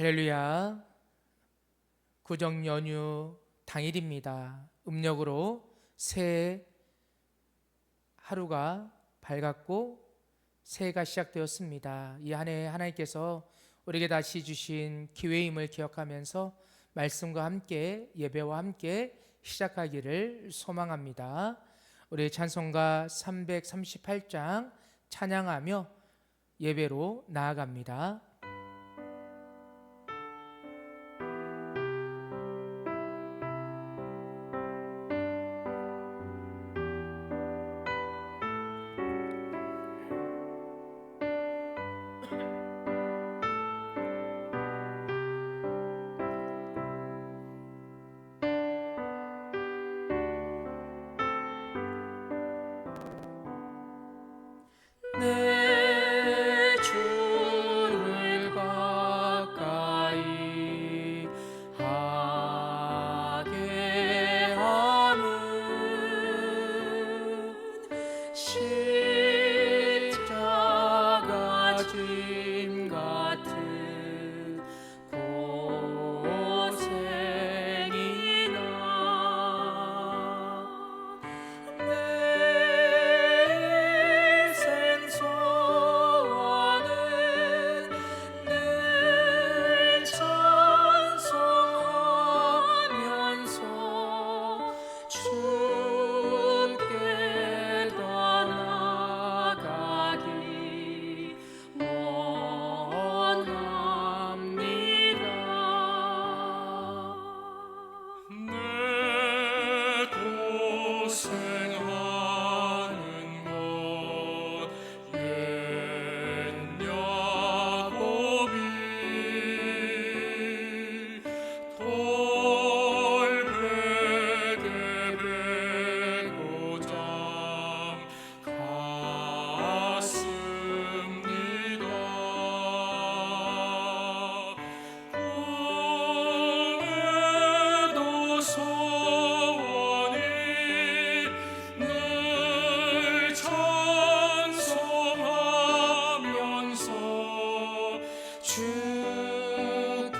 할렐루야. 구정 연휴 당일입니다. 음력으로 새 하루가 밝았고 새해가 시작되었습니다. 이 한 해 하나님께서 우리에게 다시 주신 기회임을 기억하면서 말씀과 함께 예배와 함께 시작하기를 소망합니다. 우리 찬송가 338장 찬양하며 예배로 나아갑니다. 내 주를 가까이 하게 함은 십자가 짐 같은 고생이나 내 생소원은 늘 찬송하면서 주께 더 나아가기 원합니다. 내 고생하는 것 옛 야곱이 돌베개 베고 잠갔습니다. 꿈에도 소원이 늘 찬송하면서 주께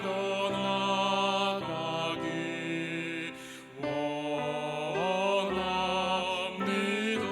더 나아가기 원합니다.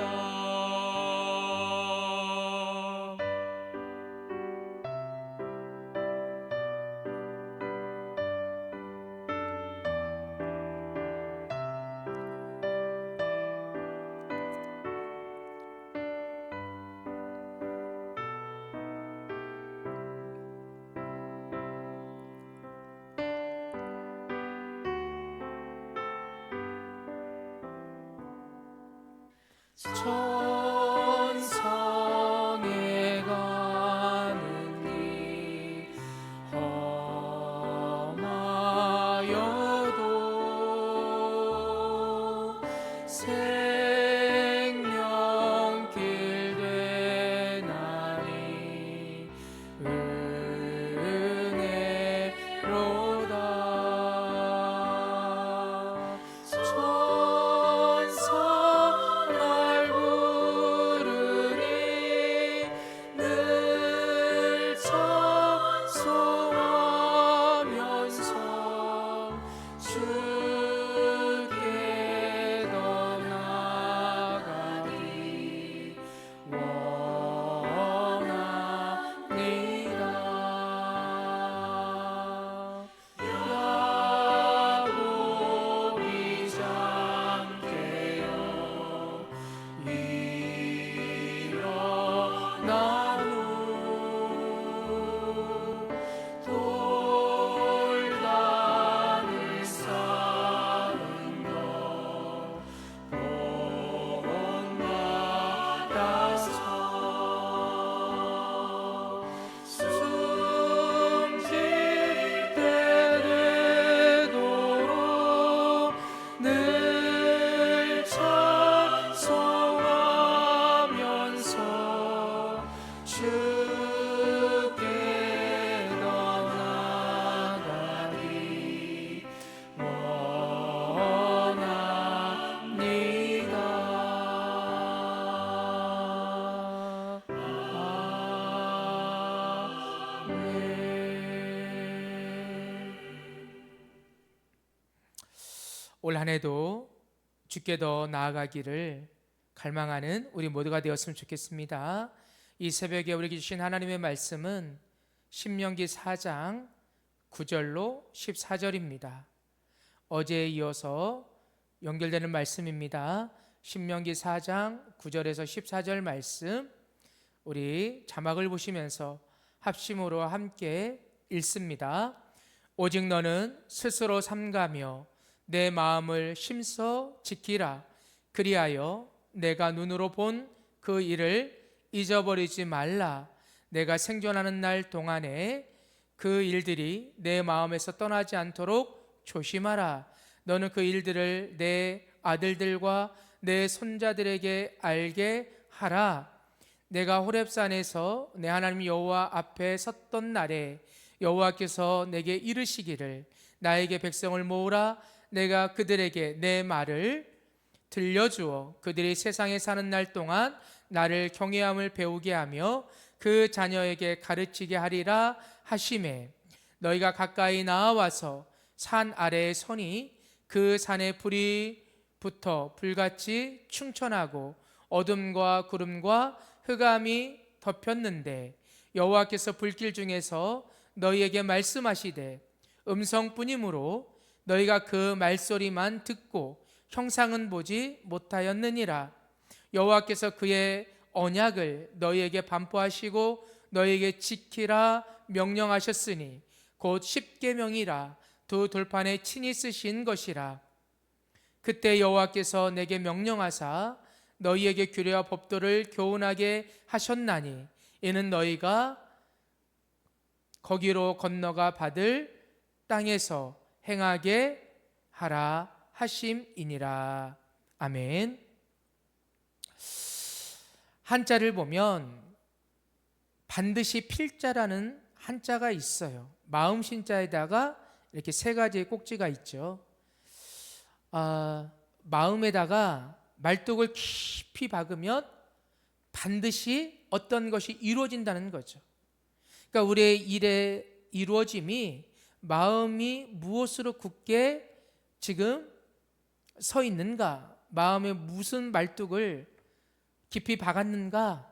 천성에 가는 길 험하여도 생명길 되나니 은혜로다. 천사 날 올 한 해도 주께 더 나아가기를 갈망하는 우리 모두가 되었으면 좋겠습니다. 이 새벽에 우리에게 주신 하나님의 말씀은 신명기 4장 9절로 14절입니다. 어제에 이어서 연결되는 말씀입니다. 신명기 4장 9절에서 14절 말씀, 우리 자막을 보시면서 합심으로 함께 읽습니다. 오직 너는 스스로 삼가며 내 마음을 힘써 지키라. 그리하여 내가 눈으로 본 그 일을 잊어버리지 말라. 내가 생존하는 날 동안에 그 일들이 내 마음에서 떠나지 않도록 조심하라. 너는 그 일들을 내 아들들과 내 손자들에게 알게 하라. 내가 호렙산에서 내 하나님 여호와 앞에 섰던 날에 여호와께서 내게 이르시기를 나에게 백성을 모으라. 내가 그들에게 내 말을 들려주어 그들이 세상에 사는 날 동안 나를 경외함을 배우게 하며 그 자녀에게 가르치게 하리라 하시매, 너희가 가까이 나와서 산 아래에 서니 그 산에 불이 붙어 불같이 충천하고 어둠과 구름과 흑암이 덮였는데 여호와께서 불길 중에서 너희에게 말씀하시되 음성뿐이므로 너희가 그 말소리만 듣고 형상은 보지 못하였느니라. 여호와께서 그의 언약을 너희에게 반포하시고 너희에게 지키라 명령하셨으니 곧 십계명이라 두 돌판에 친히 쓰신 것이라. 그때 여호와께서 내게 명령하사 너희에게 규례와 법도를 교훈하게 하셨나니 이는 너희가 거기로 건너가 받을 땅에서 행하게 하라 하심이니라. 아멘. 한자를 보면 반드시 필자라는 한자가 있어요. 마음 신자에다가 이렇게 세 가지의 꼭지가 있죠. 마음에다가 말뚝을 깊이 박으면 반드시 어떤 것이 이루어진다는 거죠. 그러니까 우리의 일의 이루어짐이 마음이 무엇으로 굳게 지금 서 있는가, 마음에 무슨 말뚝을 깊이 박았는가,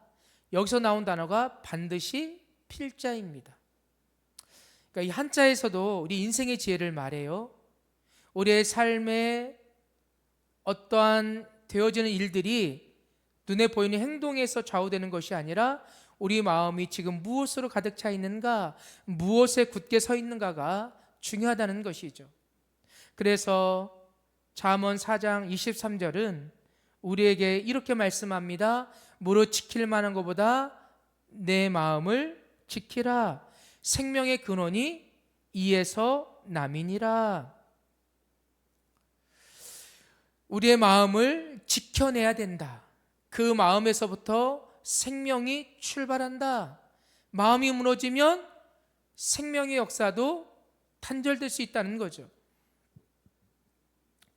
여기서 나온 단어가 반드시 필자입니다. 그러니까 이 한자에서도 우리 인생의 지혜를 말해요. 우리의 삶에 어떠한 되어지는 일들이 눈에 보이는 행동에서 좌우되는 것이 아니라 우리 마음이 지금 무엇으로 가득 차 있는가, 무엇에 굳게 서 있는가가 중요하다는 것이죠. 그래서 잠언 4장 23절은 우리에게 이렇게 말씀합니다. 무릇 지킬 만한 것보다 내 마음을 지키라. 생명의 근원이 이에서 남이니라. 우리의 마음을 지켜내야 된다. 그 마음에서부터 생명이 출발한다. 마음이 무너지면 생명의 역사도 단절될 수 있다는 거죠.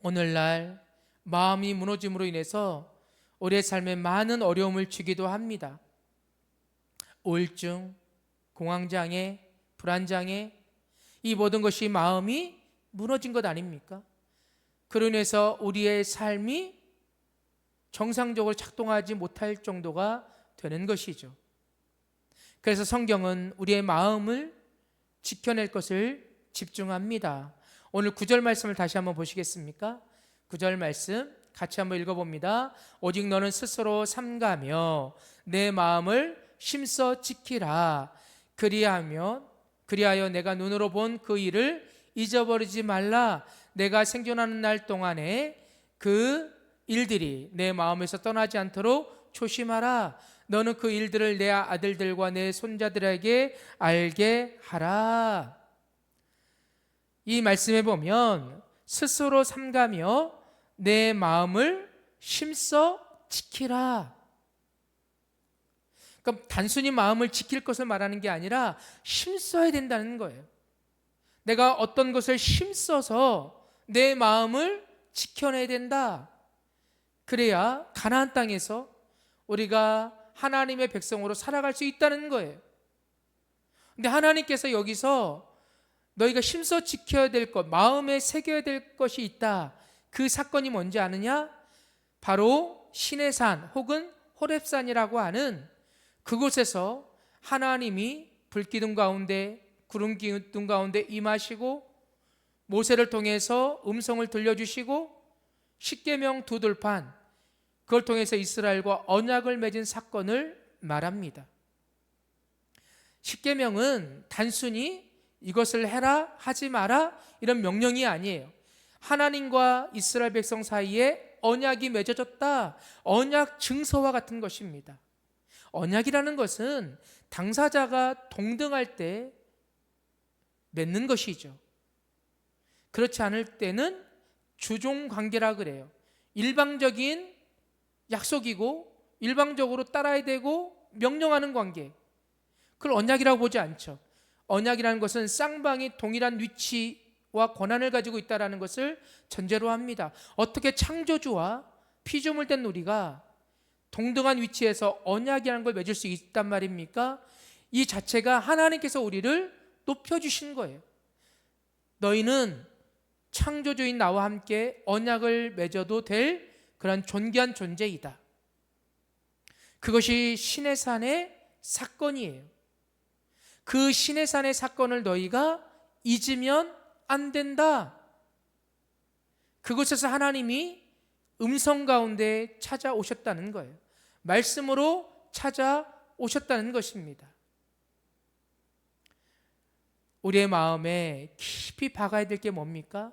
오늘날 마음이 무너짐으로 인해서 우리의 삶에 많은 어려움을 주기도 합니다. 우울증, 공황장애, 불안장애, 이 모든 것이 마음이 무너진 것 아닙니까? 그로 인해서 우리의 삶이 정상적으로 작동하지 못할 정도가 되는 것이죠. 그래서 성경은 우리의 마음을 지켜낼 것을 집중합니다. 오늘 9절 말씀을 다시 한번 보시겠습니까? 9절 말씀 같이 한번 읽어봅니다. 오직 너는 스스로 삼가며 내 마음을 힘써 지키라. 그리하여 내가 눈으로 본 그 일을 잊어버리지 말라. 내가 생존하는 날 동안에 그 일들이 내 마음에서 떠나지 않도록 조심하라. 너는 그 일들을 내 아들들과 내 손자들에게 알게 하라. 이 말씀에 보면 스스로 삼가며 내 마음을 힘써 지키라. 그러니까 단순히 마음을 지킬 것을 말하는 게 아니라 힘써야 된다는 거예요. 내가 어떤 것을 힘써서 내 마음을 지켜내야 된다. 그래야 가나안 땅에서 우리가 하나님의 백성으로 살아갈 수 있다는 거예요. 근데 하나님께서 여기서 너희가 힘써 지켜야 될 것, 마음에 새겨야 될 것이 있다. 그 사건이 뭔지 아느냐? 바로 시내산 혹은 호렙산이라고 하는 그곳에서 하나님이 불기둥 가운데 구름 기둥 가운데 임하시고 모세를 통해서 음성을 들려주시고 십계명 두 돌판, 그걸 통해서 이스라엘과 언약을 맺은 사건을 말합니다. 십계명은 단순히 이것을 해라 하지 마라 이런 명령이 아니에요. 하나님과 이스라엘 백성 사이에 언약이 맺어졌다, 언약 증서와 같은 것입니다. 언약이라는 것은 당사자가 동등할 때 맺는 것이죠. 그렇지 않을 때는 주종 관계라 그래요. 일방적인 약속이고 일방적으로 따라야 되고 명령하는 관계, 그걸 언약이라고 보지 않죠. 언약이라는 것은 쌍방이 동일한 위치와 권한을 가지고 있다는 것을 전제로 합니다. 어떻게 창조주와 피조물된 우리가 동등한 위치에서 언약이라는 걸 맺을 수 있단 말입니까? 이 자체가 하나님께서 우리를 높여주신 거예요. 너희는 창조주인 나와 함께 언약을 맺어도 될 그런 존귀한 존재이다. 그것이 시내산의 사건이에요. 그 시내산의 사건을 너희가 잊으면 안 된다. 그곳에서 하나님이 음성 가운데 찾아오셨다는 거예요. 말씀으로 찾아오셨다는 것입니다. 우리의 마음에 깊이 박아야 될 게 뭡니까?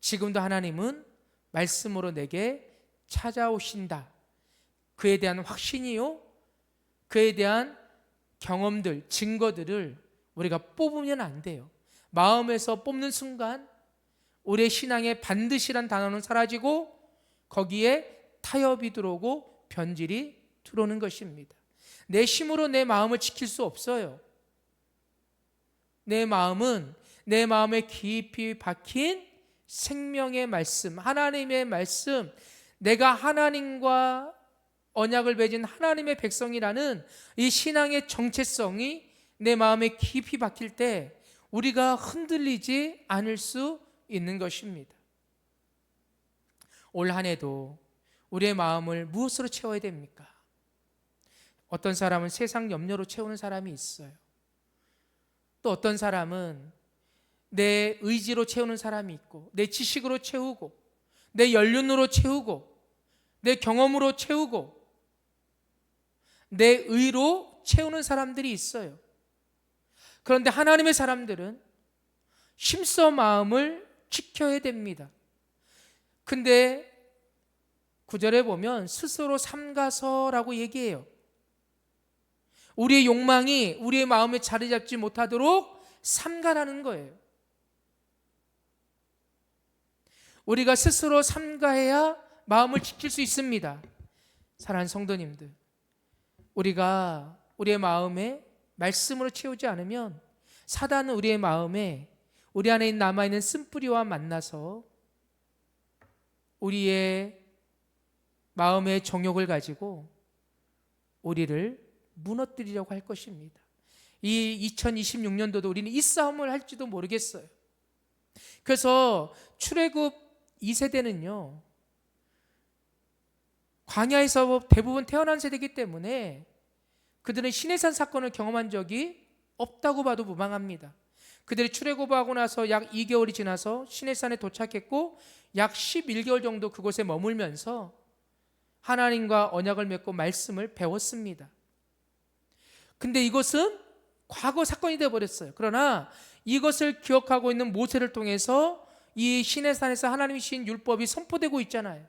지금도 하나님은 말씀으로 내게 찾아오신다. 그에 대한 확신이요, 그에 대한 경험들, 증거들을 우리가 뽑으면 안 돼요. 마음에서 뽑는 순간 우리의 신앙에 반드시란 단어는 사라지고 거기에 타협이 들어오고 변질이 들어오는 것입니다. 내 힘으로 내 마음을 지킬 수 없어요. 내 마음은 내 마음에 깊이 박힌 생명의 말씀, 하나님의 말씀, 내가 하나님과 언약을 맺은 하나님의 백성이라는 이 신앙의 정체성이 내 마음에 깊이 박힐 때 우리가 흔들리지 않을 수 있는 것입니다. 올 한 해도 우리의 마음을 무엇으로 채워야 됩니까? 어떤 사람은 세상 염려로 채우는 사람이 있어요. 또 어떤 사람은 내 의지로 채우는 사람이 있고, 내 지식으로 채우고, 내 연륜으로 채우고, 내 경험으로 채우고, 내 의로 채우는 사람들이 있어요. 그런데 하나님의 사람들은 힘써 마음을 지켜야 됩니다. 근데 9절에 보면 스스로 삼가서라고 얘기해요. 우리의 욕망이 우리의 마음에 자리 잡지 못하도록 삼가라는 거예요. 우리가 스스로 삼가해야 마음을 지킬 수 있습니다. 사랑하는 성도님들, 우리가 우리의 마음에 말씀으로 채우지 않으면 사단은 우리의 마음에 우리 안에 남아있는 쓴뿌리와 만나서 우리의 마음의 정욕을 가지고 우리를 무너뜨리려고 할 것입니다. 이 2026년도도 우리는 이 싸움을 할지도 모르겠어요. 그래서 출애굽 2세대는요, 광야에서 대부분 태어난 세대이기 때문에 그들은 시내산 사건을 경험한 적이 없다고 봐도 무방합니다. 그들이 출애굽하고 나서 약 2개월이 지나서 시내산에 도착했고 약 11개월 정도 그곳에 머물면서 하나님과 언약을 맺고 말씀을 배웠습니다. 근데 이것은 과거 사건이 되어버렸어요. 그러나 이것을 기억하고 있는 모세를 통해서 이 시내산에서 하나님이 주신 율법이 선포되고 있잖아요.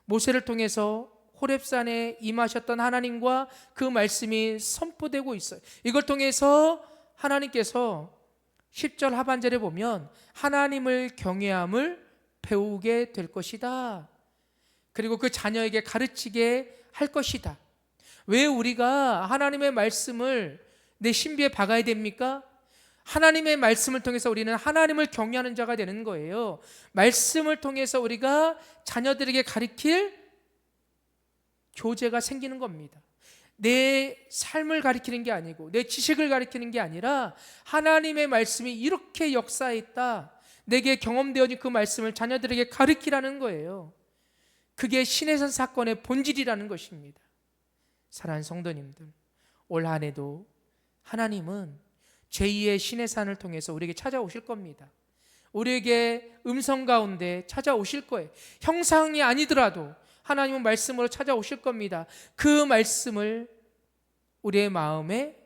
모세를 통해서 호렙산에 임하셨던 하나님과 그 말씀이 선포되고 있어요. 이걸 통해서 하나님께서 10절 하반절에 보면 하나님을 경외함을 배우게 될 것이다. 그리고 그 자녀에게 가르치게 할 것이다. 왜 우리가 하나님의 말씀을 내 신비에 박아야 됩니까? 하나님의 말씀을 통해서 우리는 하나님을 경외하는 자가 되는 거예요. 말씀을 통해서 우리가 자녀들에게 가르칠 교재가 생기는 겁니다. 내 삶을 가리키는 게 아니고 내 지식을 가리키는 게 아니라 하나님의 말씀이 이렇게 역사했다, 내게 경험되어진 그 말씀을 자녀들에게 가르치라는 거예요. 그게 시내산 사건의 본질이라는 것입니다. 사랑하는 성도님들, 올 한 해도 하나님은 제2의 시내산을 통해서 우리에게 찾아오실 겁니다. 우리에게 음성 가운데 찾아오실 거예요. 형상이 아니더라도 하나님은 말씀으로 찾아오실 겁니다. 그 말씀을 우리의 마음에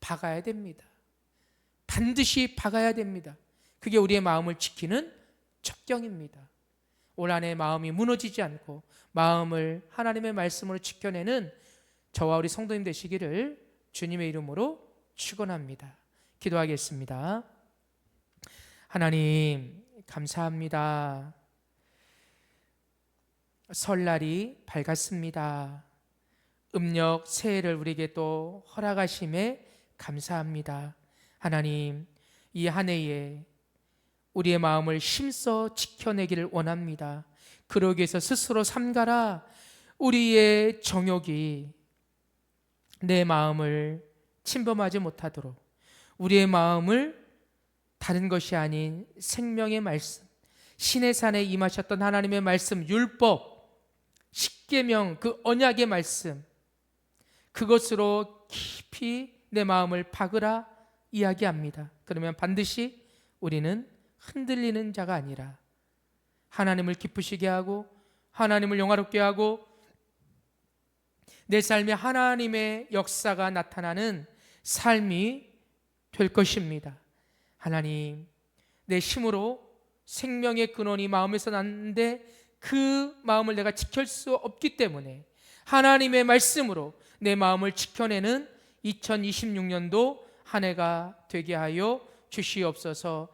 박아야 됩니다. 반드시 박아야 됩니다. 그게 우리의 마음을 지키는 첩경입니다. 올 한 해 마음이 무너지지 않고 마음을 하나님의 말씀으로 지켜내는 저와 우리 성도님 되시기를 주님의 이름으로 축원합니다. 기도하겠습니다. 하나님 감사합니다. 설날이 밝았습니다. 음력 새해를 우리에게 또 허락하심에 감사합니다. 하나님, 이 한 해에 우리의 마음을 힘써 지켜내기를 원합니다. 그러기 위해서 스스로 삼가라. 우리의 정욕이 내 마음을 침범하지 못하도록, 우리의 마음을 다른 것이 아닌 생명의 말씀, 신의 산에 임하셨던 하나님의 말씀, 율법, 십계명, 그 언약의 말씀, 그것으로 깊이 내 마음을 박으라 이야기합니다. 그러면 반드시 우리는 흔들리는 자가 아니라 하나님을 기쁘시게 하고 하나님을 영화롭게 하고 내 삶에 하나님의 역사가 나타나는 삶이 될 것입니다. 하나님, 내 힘으로 생명의 근원이 마음에서 났는데 그 마음을 내가 지킬 수 없기 때문에 하나님의 말씀으로 내 마음을 지켜내는 2026년도 한 해가 되게 하여 주시옵소서.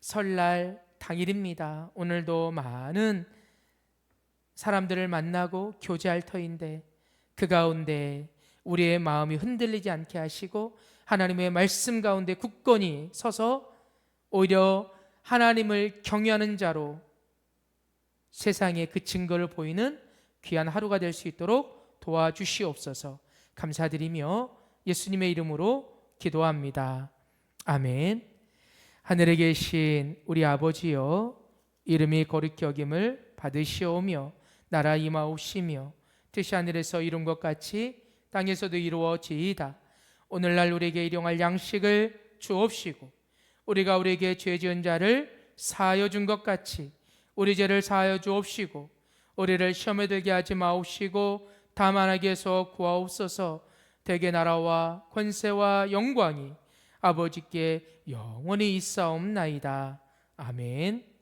설날 당일입니다. 오늘도 많은 사람들을 만나고 교제할 터인데 그 가운데 우리의 마음이 흔들리지 않게 하시고 하나님의 말씀 가운데 굳건히 서서 오히려 하나님을 경외하는 자로 세상에 그 증거를 보이는 귀한 하루가 될 수 있도록 도와주시옵소서. 감사드리며 예수님의 이름으로 기도합니다. 아멘. 하늘에 계신 우리 아버지여, 이름이 거룩히 여김을 받으시오며 나라 임하옵시며 뜻이 하늘에서 이룬 것 같이 땅에서도 이루어지이다. 오늘날 우리에게 일용할 양식을 주옵시고 우리가 우리에게 죄 지은 자를 사하여 준 것 같이 우리 죄를 사하여 주옵시고 우리를 시험에 들게 하지 마옵시고 다만 악에서 구하옵소서. 대개 나라와 권세와 영광이 아버지께 영원히 있사옵나이다. 아멘.